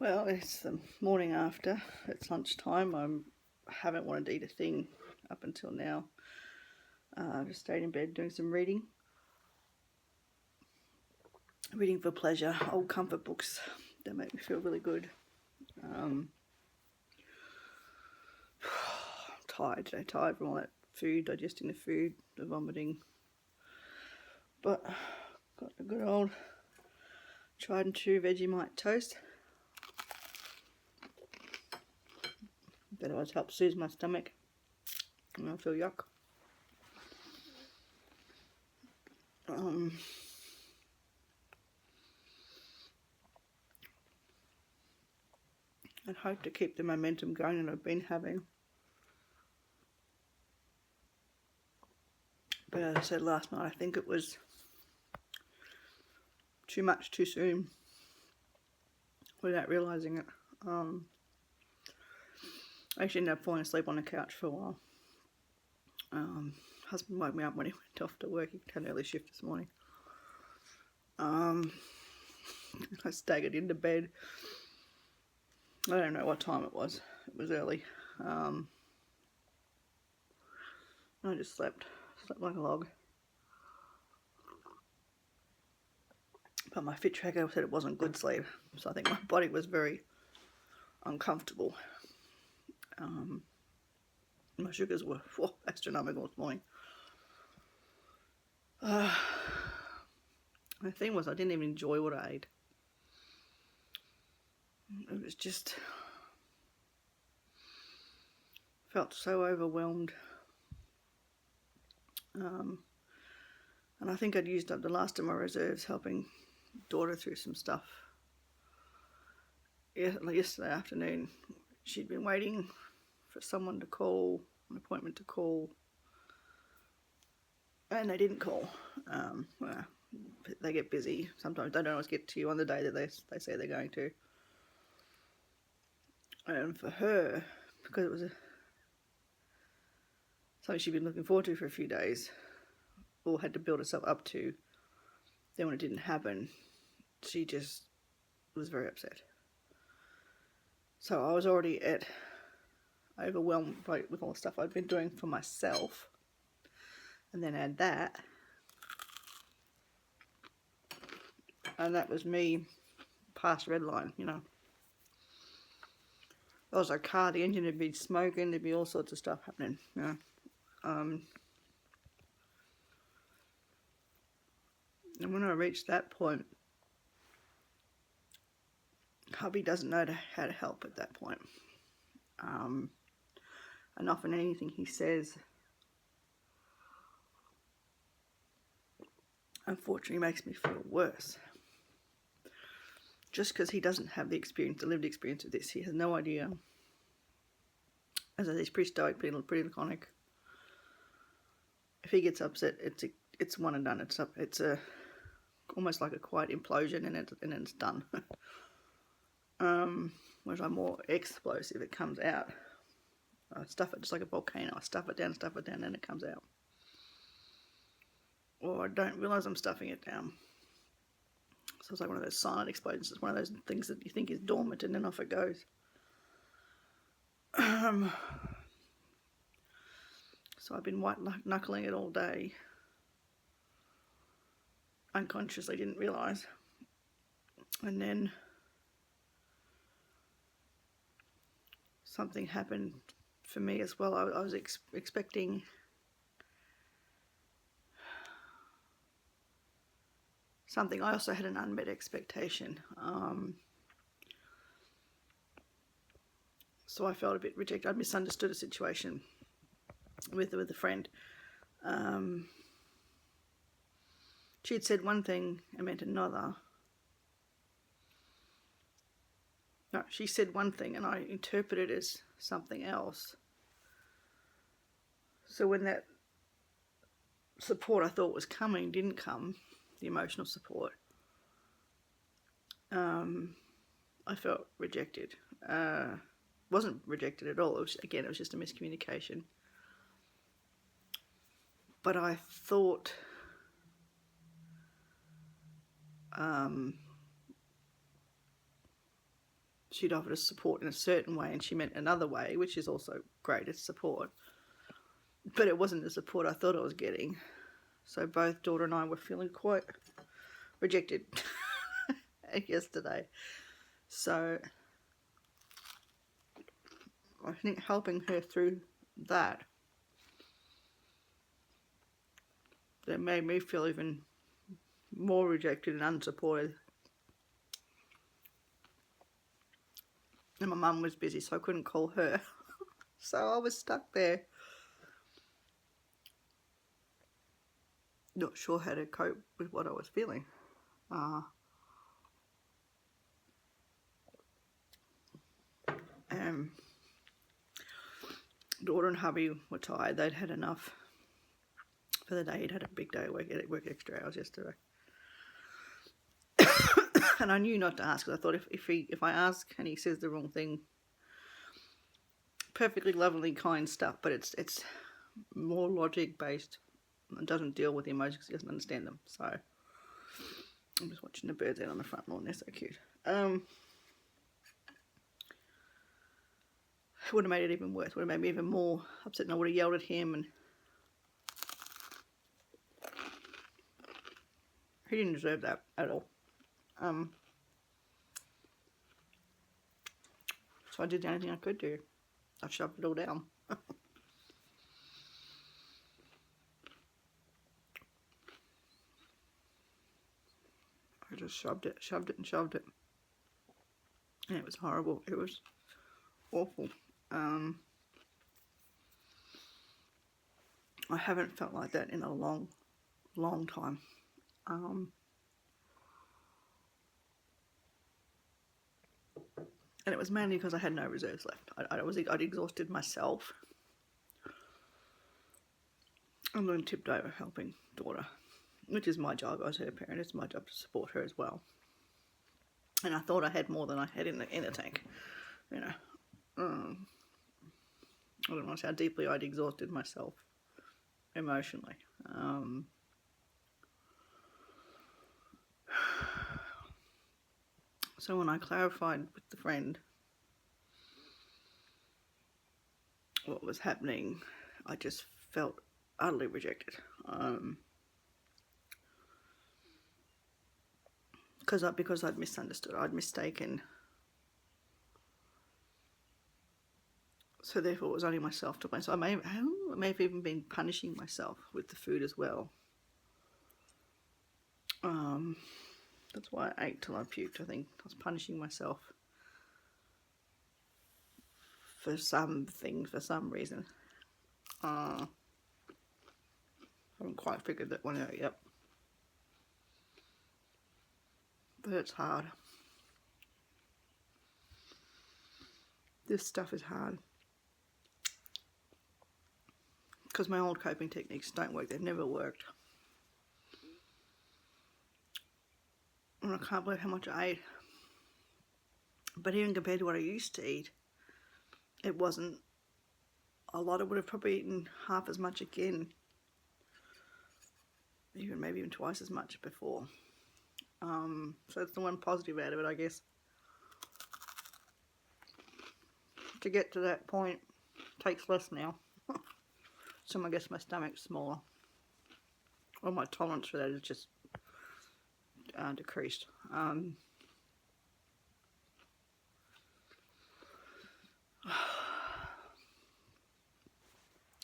Well, it's the morning after. It's lunchtime. I haven't wanted to eat a thing up until now. I've just stayed in bed doing some reading. Reading for pleasure, old comfort books that make me feel really good. I'm tired today, tired from all that food, digesting the food, the vomiting. But got a good old tried and true Vegemite toast. That always helps soothe my stomach when I feel yuck. I'd hope to keep the momentum going that I've been having. But as I said last night, I think it was too much too soon without realising it. I actually ended up falling asleep on the couch for a while. Husband woke me up when he went off to work. He had an early shift this morning. I staggered into bed. I don't know what time it was. It was early. I just slept like a log. But my fit tracker said it wasn't good sleep, so I think my body was very uncomfortable. My sugars were astronomical this morning. The thing was, I didn't even enjoy what I ate. It was just, felt so overwhelmed. And I think I'd used up the last of my reserves helping daughter through some stuff. Yesterday afternoon, she'd been waiting for someone to call, an appointment to call, and they didn't call. Well, they get busy. Sometimes they don't always get to you on the day that they say they're going to. And for her, because it was something she'd been looking forward to for a few days, or had to build herself up to, then when it didn't happen, she just was very upset. So I was already overwhelmed with all the stuff I'd been doing for myself, and then add that, and that was me past red line, you know. There was a car, the engine would be smoking, there'd be all sorts of stuff happening, you know. And when I reached that point, hubby doesn't know how to help at that point. And often anything he says, unfortunately, makes me feel worse. Just because he doesn't have the experience, the lived experience of this, he has no idea. As I say, he's pretty stoic, pretty laconic. If he gets upset, it's one and done. It's almost like a quiet implosion, and it's done. Whereas I'm more explosive. It comes out. I stuff it just like a volcano. I stuff it down, and it comes out. Or I don't realise I'm stuffing it down. So it's like one of those silent explosions. It's one of those things that you think is dormant, and then off it goes. So I've been white knuckling it all day. Unconsciously, didn't realise. And then something happened for me as well. I was expecting something. I also had an unmet expectation. So I felt a bit rejected. I misunderstood a situation with a friend. She had said one thing and meant another. No, she said one thing and I interpreted it as something else. So when that support I thought was coming didn't come, the emotional support, I felt rejected. Wasn't rejected at all. It was just a miscommunication. But I thought she'd offered us support in a certain way and she meant another way, which is also great, it's support. But it wasn't the support I thought I was getting. So both daughter and I were feeling quite rejected yesterday. So I think helping her through that made me feel even more rejected and unsupported. And my mum was busy, so I couldn't call her. So I was stuck there, not sure how to cope with what I was feeling. Daughter and hubby were tired. They'd had enough for the day. He'd had a big day at work extra hours yesterday. And I knew not to ask, because I thought if I ask and he says the wrong thing, perfectly lovely, kind stuff, but it's more logic based and doesn't deal with the emotions because he doesn't understand them. So I'm just watching the birds out on the front lawn. They're so cute. It would have made it even worse. Would have made me even more upset, and I would have yelled at him, and he didn't deserve that at all. So I did the only thing I could do. I shoved it all down. I just shoved it, and shoved it. And it was horrible. It was awful. I haven't felt like that in a long, long time. And it was mainly because I had no reserves left. I'd exhausted myself. I'm then tipped over helping daughter, which is my job. I was her parent. It's my job to support her as well. And I thought I had more than I had in the tank. You know, I don't know how deeply I'd exhausted myself emotionally. So when I clarified with the friend what was happening, I just felt utterly rejected. Because I'd misunderstood, I'd mistaken. So therefore it was only myself to blame. So I may have even been punishing myself with the food as well. That's why I ate till I puked. I think I was punishing myself for something, for some reason. I haven't quite figured that one out yet. But it's hard. This stuff is hard. Because my old coping techniques don't work. They've never worked. And I can't believe how much I ate. But even compared to what I used to eat, it wasn't a lot. I would have probably eaten half as much again. Maybe even twice as much before. So that's the one positive out of it, I guess. To get to that point takes less now. So I guess my stomach's smaller. Well, my tolerance for that is just decreased.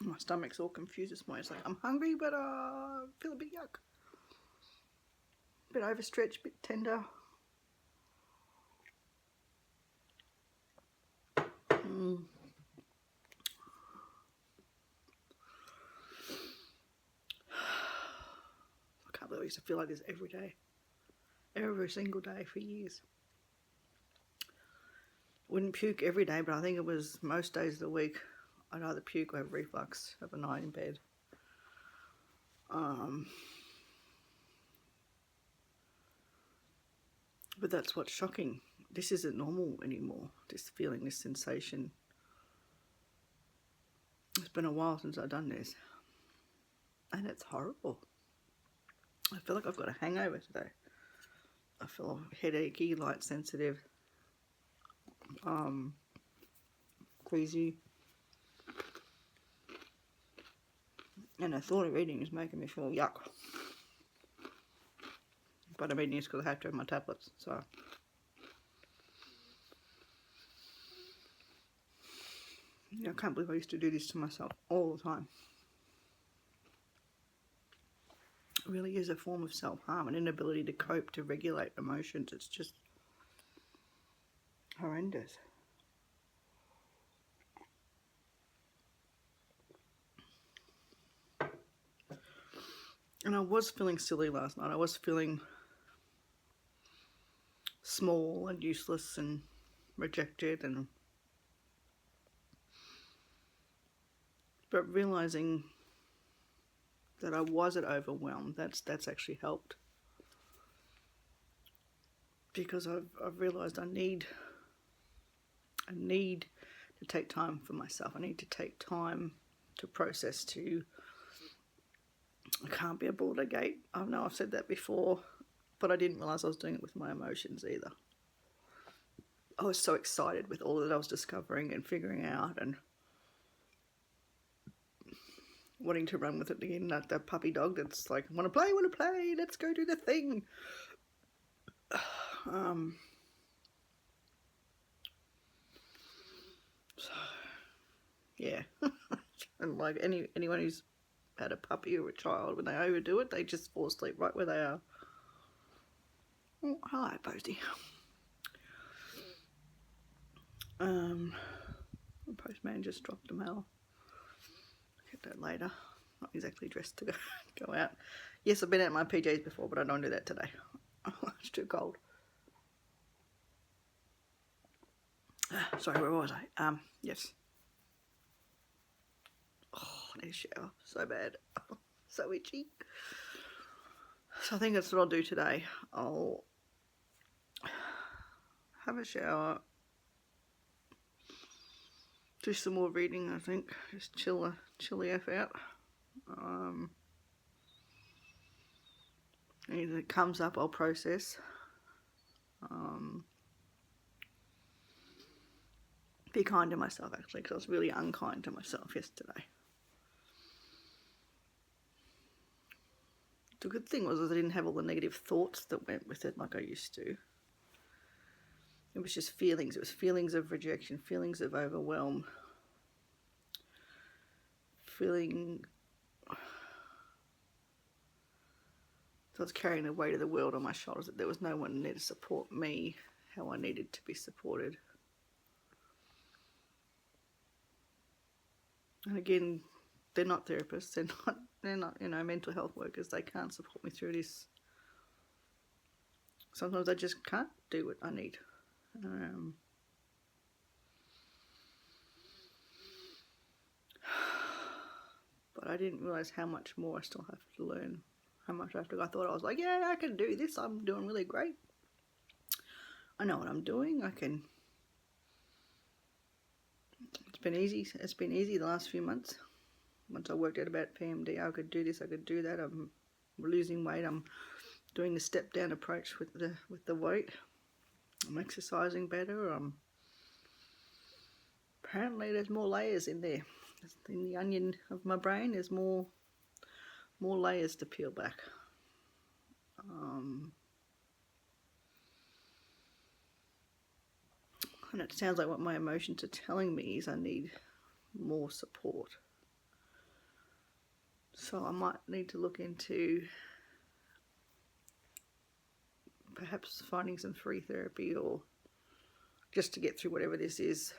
My stomach's all confused this morning. It's like, I'm hungry, but I feel a bit yuck. A bit overstretched, a bit tender. I can't believe I used to feel like this every day. Every single day for years. Wouldn't puke every day, but I think it was most days of the week. I'd either puke or have reflux overnight in bed. But that's what's shocking. This isn't normal anymore. This feeling, this sensation. It's been a while since I've done this. And it's horrible. I feel like I've got a hangover today. I feel headachy, light sensitive. queasy, and the thought of eating is making me feel yuck. But I'm eating this because I have to have my tablets, so. Yeah, I can't believe I used to do this to myself all the time. It really is a form of self-harm, an inability to cope, to regulate emotions. It's just horrendous. And I was feeling silly last night. I was feeling small and useless and rejected, but realizing that I wasn't overwhelmed, that's actually helped. Because I've realized I need to take time for myself. I need to take time to process, I can't be a border gate. I know I've said that before, but I didn't realise I was doing it with my emotions either. I was so excited with all that I was discovering and figuring out and wanting to run with it again, like that puppy dog that's like, want to play, let's go do the thing. So, yeah. And like anyone who's had a puppy or a child, when they overdo it, they just fall asleep right where they are. Oh, hi, Posty. The postman just dropped a mail. I'll get that later. Not exactly dressed to go out. Yes, I've been out in my PJs before, but I don't do that today. It's too cold. Sorry, where was I? Yes. Oh, I need a shower. So bad. So itchy. So I think that's what I'll do today. I'll have a shower. Do some more reading, I think. Just chill the F out. Anything that comes up, I'll process. Be kind to myself, actually, because I was really unkind to myself yesterday. The good thing was I didn't have all the negative thoughts that went with it like I used to. It was just feelings. It was feelings of rejection, feelings of overwhelm, feeling so I was carrying the weight of the world on my shoulders, that there was no one there to support me how I needed to be supported. And again, they're not therapists, they're not mental health workers. They can't support me through this. Sometimes I just can't do what I need. But I didn't realise how much more I still have to learn. How much I have to go. I thought I was like, yeah, I can do this. I'm doing really great. I know what I'm doing. It's been easy. It's been easy the last few months. Once I worked out about PMD, I could do this, I could do that. I'm losing weight. I'm doing the step down approach with the weight. I'm exercising better. Apparently there's more layers in there. In the onion of my brain, there's more layers to peel back. And it sounds like what my emotions are telling me is I need more support. So I might need to look into perhaps finding some free therapy, or just to get through whatever this is,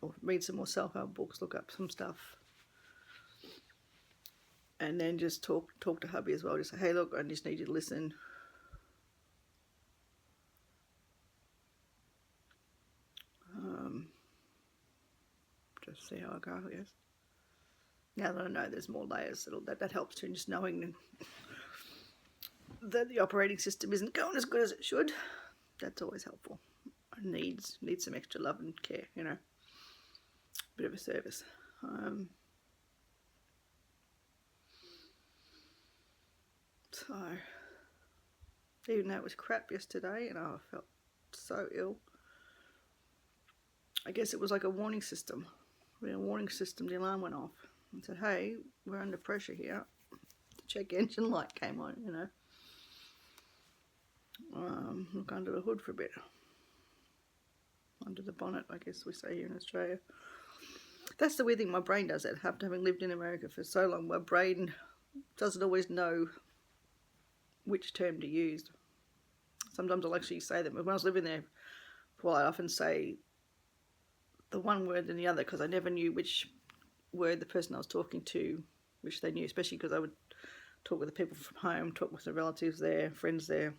or read some more self-help books, look up some stuff, and then just talk to hubby as well. Just say, hey, look, I just need you to listen. Just see how I go, I guess. Now that I know there's more layers, that helps too, just knowing that the operating system isn't going as good as it should. That's always helpful. It needs some extra love and care, bit of a service. So, even though it was crap yesterday and I felt so ill, I guess it was like a warning system. When a warning system, the alarm went off and said, hey, we're under pressure here. The check engine light came on, you know. Look under the hood for a bit. Under the bonnet, I guess we say here in Australia. That's the weird thing, my brain does that. After having lived in America for so long, my brain doesn't always know which term to use. Sometimes I'll actually say them. When I was living there, well, I often say the one word and the other because I never knew which word the person I was talking to, which they knew, especially because I would talk with the people from home, talk with the relatives there, friends there.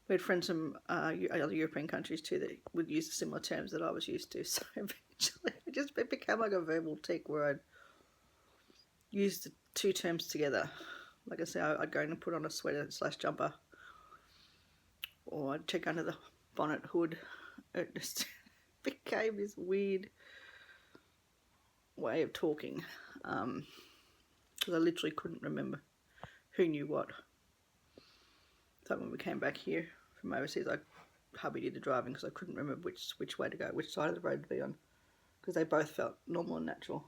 We had friends from other European countries too that would use the similar terms that I was used to. So eventually it became like a verbal tick where I'd use the two terms together. Like I say, I'd go and put on a sweater / jumper, or I'd check under the bonnet hood. It just became this weird way of talking because I literally couldn't remember who knew what. So when we came back here from overseas, hubby did the driving because I couldn't remember which way to go, which side of the road to be on, because they both felt normal and natural.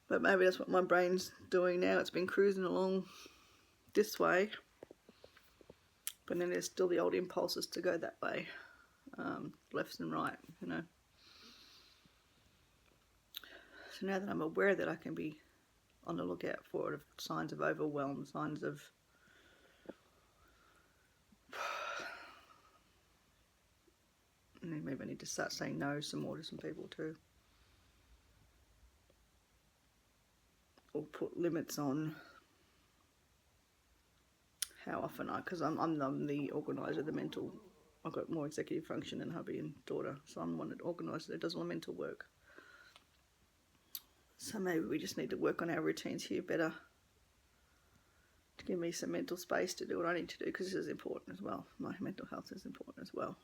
But maybe that's what my brain's doing now. It's been cruising along this way, but then there's still the old impulses to go that way, left and right, you know. So now that I'm aware that I can be on the lookout for it, signs of overwhelm, signs of maybe I need to start saying no some more to some people too, or put limits on how often because I'm the organizer, the mental. I've got more executive function than hubby and daughter, so I'm the one that organises it, does all the mental work. So maybe we just need to work on our routines here better to give me some mental space to do what I need to do, because this is important as well. My mental health is important as well.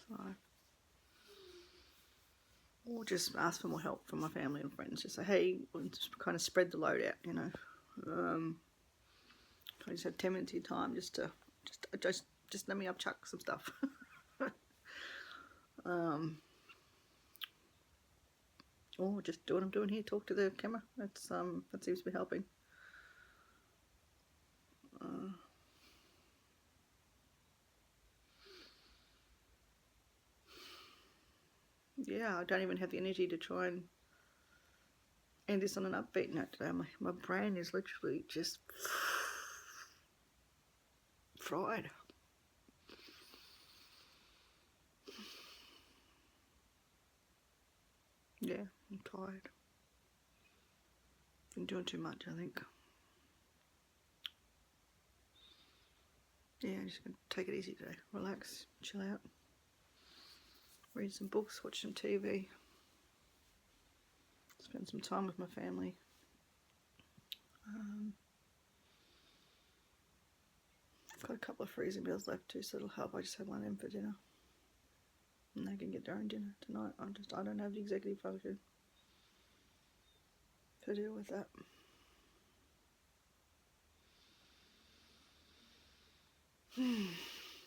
So, or just ask for more help from my family and friends. Just say, hey, just kind of spread the load out, you know. I just have 10 minutes of your time just let me upchuck some stuff. Or just do what I'm doing here, talk to the camera. That seems to be helping. Yeah, I don't even have the energy to try and end this on an upbeat note today. My brain is literally just fried. Yeah, I'm tired. Been doing too much, I think. Yeah, I'm just going to take it easy today. Relax, chill out. Read some books, watch some TV. Spend some time with my family. I've got a couple of freezing meals left too, so it'll help. I just have one of them for dinner. And they can get their own dinner tonight. I don't have the executive function to deal with that.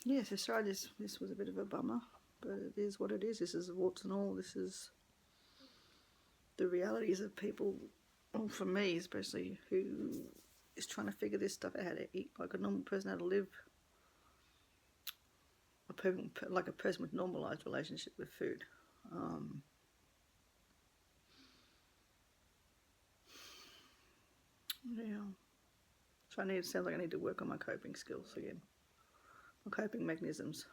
Yes, sorry this was a bit of a bummer, but it is what it is. This is warts and all. This is the realities of people, well, for me especially, who is trying to figure this stuff out, how to eat like a normal person, how to live like a person with normalised relationship with food. Yeah. So it sounds like I need to work on my coping skills again. My coping mechanisms.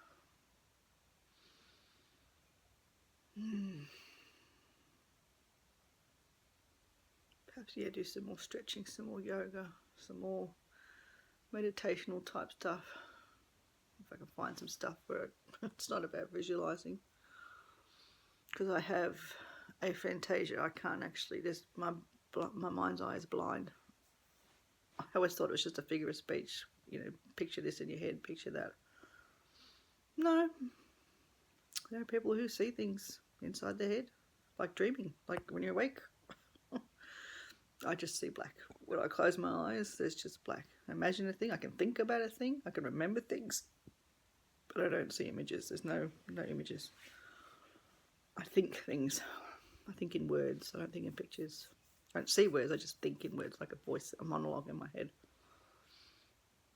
Perhaps, yeah, do some more stretching, some more yoga, some more meditational type stuff. If I can find some stuff where it's not about visualising. Because I have aphantasia. I can't actually, my mind's eye is blind. I always thought it was just a figure of speech. You know, picture this in your head, picture that. No. There are people who see things inside their head, like dreaming, like when you're awake. I just see black. When I close my eyes, there's just black. I imagine a thing, I can think about a thing, I can remember things, but I don't see images. There's no images. I think things. I think in words, I don't think in pictures. I don't see words, I just think in words, like a voice, a monologue in my head.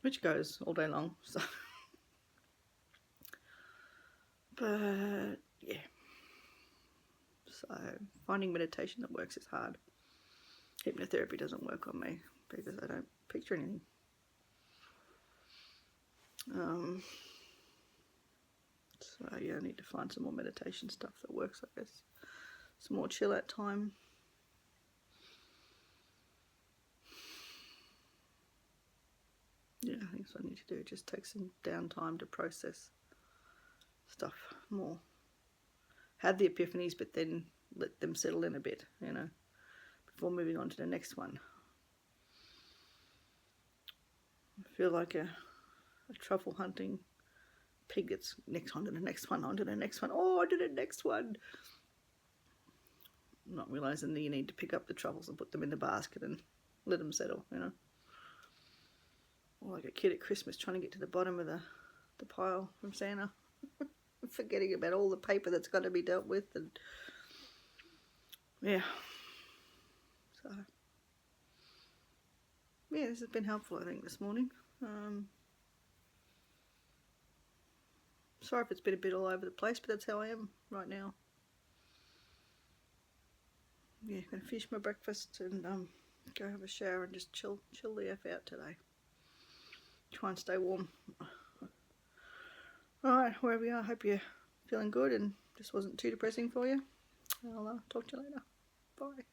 Which goes all day long, so. But, yeah. So, finding meditation that works is hard. Hypnotherapy doesn't work on me because I don't picture anything. So, yeah, I need to find some more meditation stuff that works, I guess. Some more chill out time. Yeah, I think that's what I need to do. Just take some downtime to process stuff more. Have the epiphanies, but then let them settle in a bit, you know, before moving on to the next one. I feel like a truffle hunting pig that's next on to the next one, on to the next one, oh, on to the next one. Not realising that you need to pick up the truffles and put them in the basket and let them settle, you know. Or like a kid at Christmas trying to get to the bottom of the pile from Santa. Forgetting about all the paper that's got to be dealt with, and yeah. So yeah, this has been helpful, I think, this morning. Sorry if it's been a bit all over the place, but that's how I am right now. Yeah, I'm gonna finish my breakfast and go have a shower and just chill the F out today. Try and stay warm. Alright, wherever you are, I hope you're feeling good and this wasn't too depressing for you. I'll talk to you later. Bye.